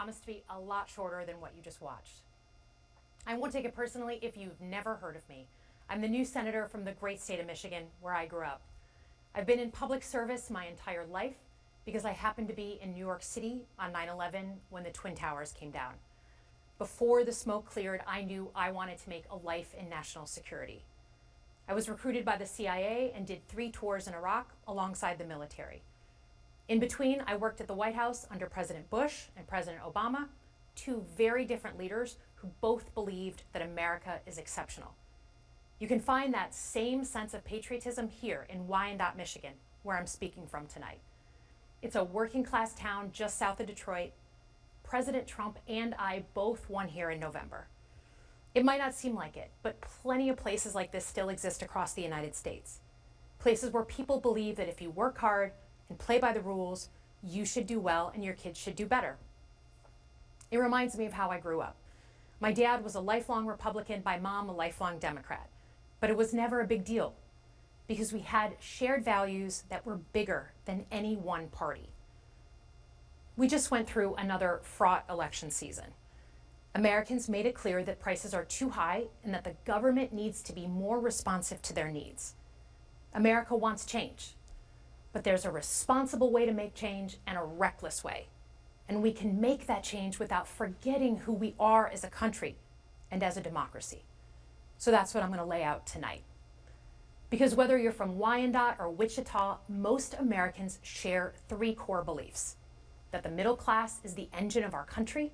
Promised to be a lot shorter than what you just watched. I won't take it personally if you've never heard of me. I'm the new senator from the great state of Michigan, where I grew up. I've been in public service my entire life because I happened to be in New York City on 9/11 when the Twin Towers came down. Before the smoke cleared, I knew I wanted to make a life in national security. I was recruited by the CIA and did 3 tours in Iraq alongside the military. In between, I worked at the White House under President Bush and President Obama, 2 very different leaders who both believed that America is exceptional. You can find that same sense of patriotism here in Wyandotte, Michigan, where I'm speaking from tonight. It's a working class town just south of Detroit. President Trump and I both won here in November. It might not seem like it, but plenty of places like this still exist across the United States. Places where people believe that if you work hard and play by the rules, you should do well and your kids should do better. It reminds me of how I grew up. My dad was a lifelong Republican, my mom a lifelong Democrat. But it was never a big deal because we had shared values that were bigger than any one party. We just went through another fraught election season. Americans made it clear that prices are too high and that the government needs to be more responsive to their needs. America wants change, but there's a responsible way to make change and a reckless way. And we can make that change without forgetting who we are as a country and as a democracy. So that's what I'm going to lay out tonight. Because whether you're from Wyandotte or Wichita, most Americans share 3 core beliefs: that the middle class is the engine of our country,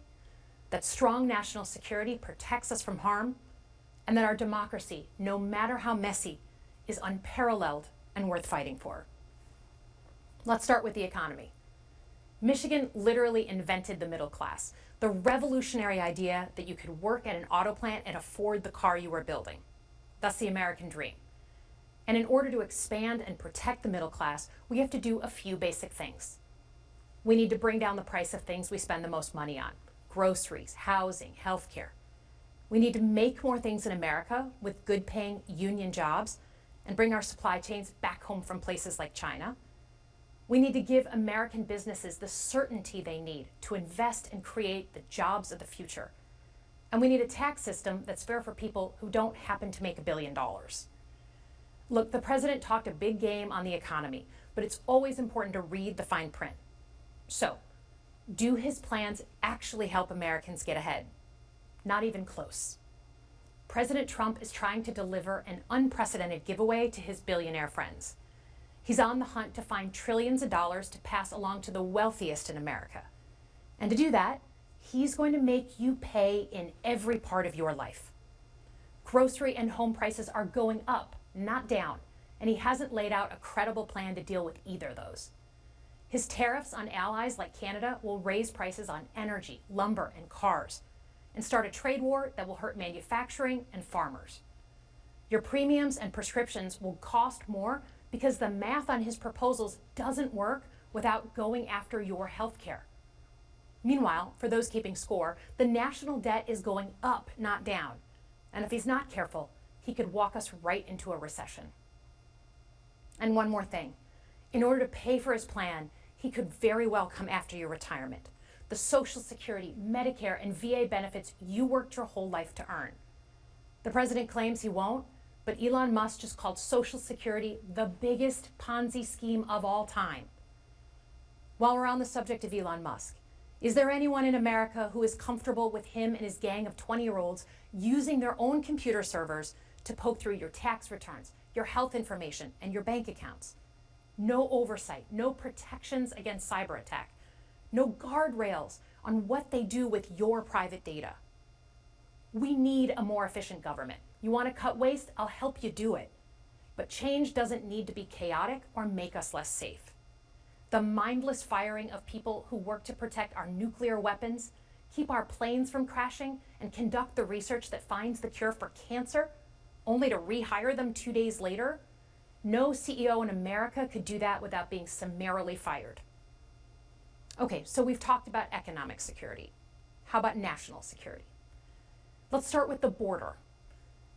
that strong national security protects us from harm, and that our democracy, no matter how messy, is unparalleled and worth fighting for. Let's start with the economy. Michigan literally invented the middle class, the revolutionary idea that you could work at an auto plant and afford the car you were building. That's the American dream. And in order to expand and protect the middle class, we have to do a few basic things. We need to bring down the price of things we spend the most money on: groceries, housing, healthcare. We need to make more things in America with good-paying union jobs and bring our supply chains back home from places like China. We need to give American businesses the certainty they need to invest and create the jobs of the future. And we need a tax system that's fair for people who don't happen to make $1 billion. Look, the president talked a big game on the economy, but it's always important to read the fine print. So, do his plans actually help Americans get ahead? Not even close. President Trump is trying to deliver an unprecedented giveaway to his billionaire friends. He's on the hunt to find trillions of dollars to pass along to the wealthiest in America. And to do that, he's going to make you pay in every part of your life. Grocery and home prices are going up, not down, and he hasn't laid out a credible plan to deal with either of those. His tariffs on allies like Canada will raise prices on energy, lumber, and cars, and start a trade war that will hurt manufacturing and farmers. Your premiums and prescriptions will cost more because the math on his proposals doesn't work without going after your health care. Meanwhile, for those keeping score, the national debt is going up, not down. And if he's not careful, he could walk us right into a recession. And one more thing. In order to pay for his plan, he could very well come after your retirement, the Social Security, Medicare, and VA benefits you worked your whole life to earn. The president claims he won't, but Elon Musk just called Social Security the biggest Ponzi scheme of all time. While we're on the subject of Elon Musk, is there anyone in America who is comfortable with him and his gang of 20-year-olds using their own computer servers to poke through your tax returns, your health information, and your bank accounts? No oversight, no protections against cyber attack, no guardrails on what they do with your private data. We need a more efficient government. You want to cut waste? I'll help you do it. But change doesn't need to be chaotic or make us less safe. The mindless firing of people who work to protect our nuclear weapons, keep our planes from crashing, and conduct the research that finds the cure for cancer, only to rehire them 2 days later? No CEO in America could do that without being summarily fired. Okay, so we've talked about economic security. How about national security? Let's start with the border.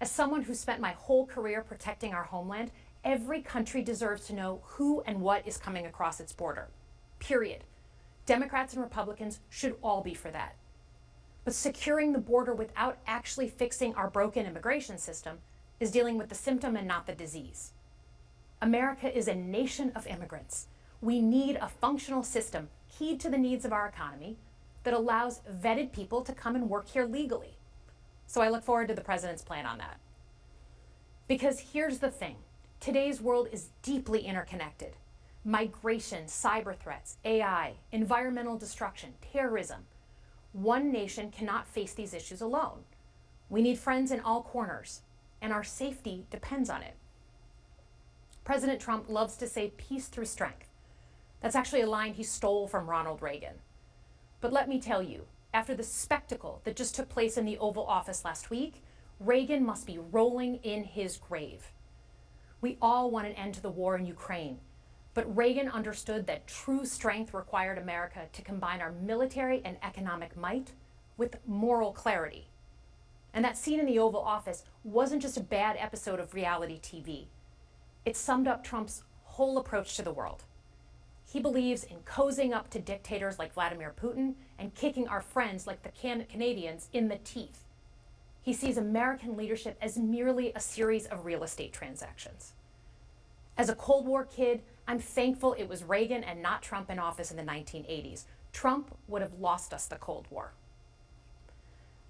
As someone who spent my whole career protecting our homeland, every country deserves to know who and what is coming across its border. Period. Democrats and Republicans should all be for that. But securing the border without actually fixing our broken immigration system is dealing with the symptom and not the disease. America is a nation of immigrants. We need a functional system keyed to the needs of our economy that allows vetted people to come and work here legally. So I look forward to the president's plan on that. Because here's the thing, today's world is deeply interconnected. Migration, cyber threats, AI, environmental destruction, terrorism. One nation cannot face these issues alone. We need friends in all corners, and our safety depends on it. President Trump loves to say peace through strength. That's actually a line he stole from Ronald Reagan. But let me tell you, after the spectacle that just took place in the Oval Office last week, Reagan must be rolling in his grave. We all want an end to the war in Ukraine, but Reagan understood that true strength required America to combine our military and economic might with moral clarity. And that scene in the Oval Office wasn't just a bad episode of reality TV. It summed up Trump's whole approach to the world. He believes in cozying up to dictators like Vladimir Putin and kicking our friends like the Canadians in the teeth. He sees American leadership as merely a series of real estate transactions. As a Cold War kid, I'm thankful it was Reagan and not Trump in office in the 1980s. Trump would have lost us the Cold War.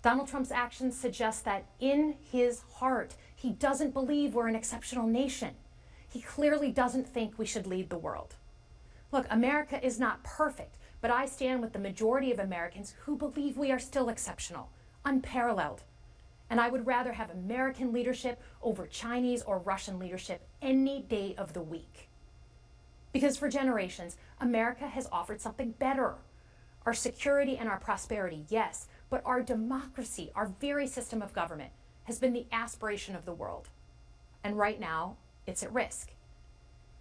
Donald Trump's actions suggest that in his heart, he doesn't believe we're an exceptional nation. He clearly doesn't think we should lead the world. Look, America is not perfect, but I stand with the majority of Americans who believe we are still exceptional, unparalleled. And I would rather have American leadership over Chinese or Russian leadership any day of the week. Because for generations, America has offered something better. Our security and our prosperity, yes, but our democracy, our very system of government, has been the aspiration of the world. And right now, it's at risk.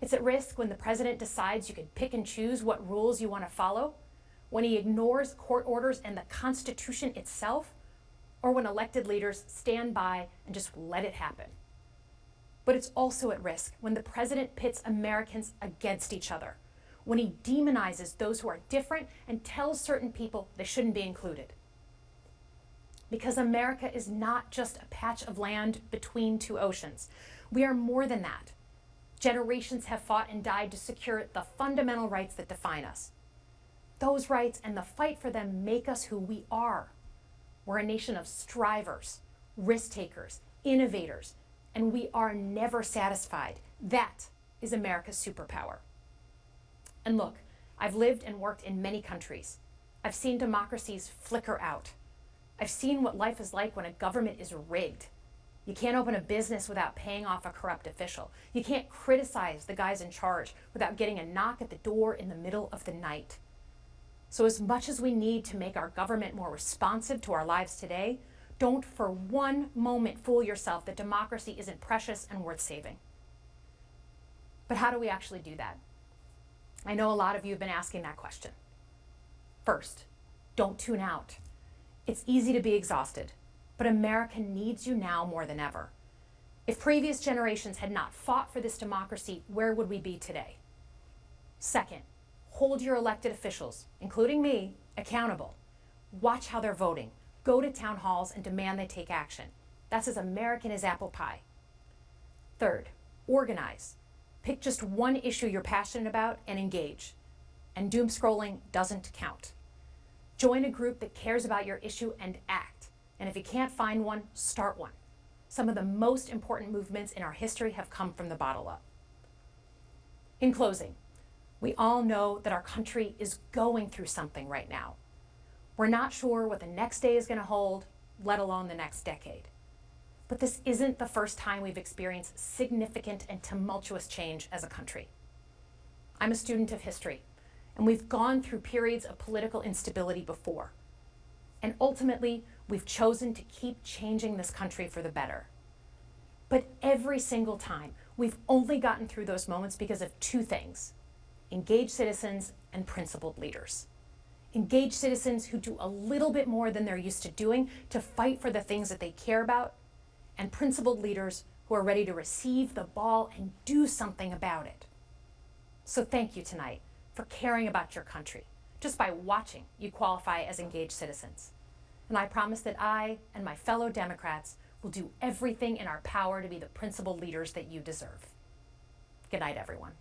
It's at risk when the president decides you can pick and choose what rules you want to follow, when he ignores court orders and the Constitution itself, or when elected leaders stand by and just let it happen. But it's also at risk when the president pits Americans against each other, when he demonizes those who are different and tells certain people they shouldn't be included. Because America is not just a patch of land between two oceans. We are more than that. Generations have fought and died to secure the fundamental rights that define us. Those rights and the fight for them make us who we are. We're a nation of strivers, risk takers, innovators, and we are never satisfied. That is America's superpower. And look, I've lived and worked in many countries. I've seen democracies flicker out. I've seen what life is like when a government is rigged. You can't open a business without paying off a corrupt official. You can't criticize the guys in charge without getting a knock at the door in the middle of the night. So as much as we need to make our government more responsive to our lives today, don't for one moment fool yourself that democracy isn't precious and worth saving. But how do we actually do that? I know a lot of you have been asking that question. First, don't tune out. It's easy to be exhausted, but America needs you now more than ever. If previous generations had not fought for this democracy, where would we be today? Second, hold your elected officials, including me, accountable. Watch how they're voting. Go to town halls and demand they take action. That's as American as apple pie. Third, organize. Pick just one issue you're passionate about and engage. And doom scrolling doesn't count. Join a group that cares about your issue and act. And if you can't find one, start one. Some of the most important movements in our history have come from the bottom up. In closing, we all know that our country is going through something right now. We're not sure what the next day is going to hold, let alone the next decade. But this isn't the first time we've experienced significant and tumultuous change as a country. I'm a student of history, and we've gone through periods of political instability before. And ultimately, we've chosen to keep changing this country for the better. But every single time, we've only gotten through those moments because of two things: engaged citizens and principled leaders. Engaged citizens who do a little bit more than they're used to doing to fight for the things that they care about, and principled leaders who are ready to receive the ball and do something about it. So thank you tonight for caring about your country, Just by watching, you qualify as engaged citizens. And I promise that I and my fellow Democrats will do everything in our power to be the principled leaders that you deserve. Good night, everyone.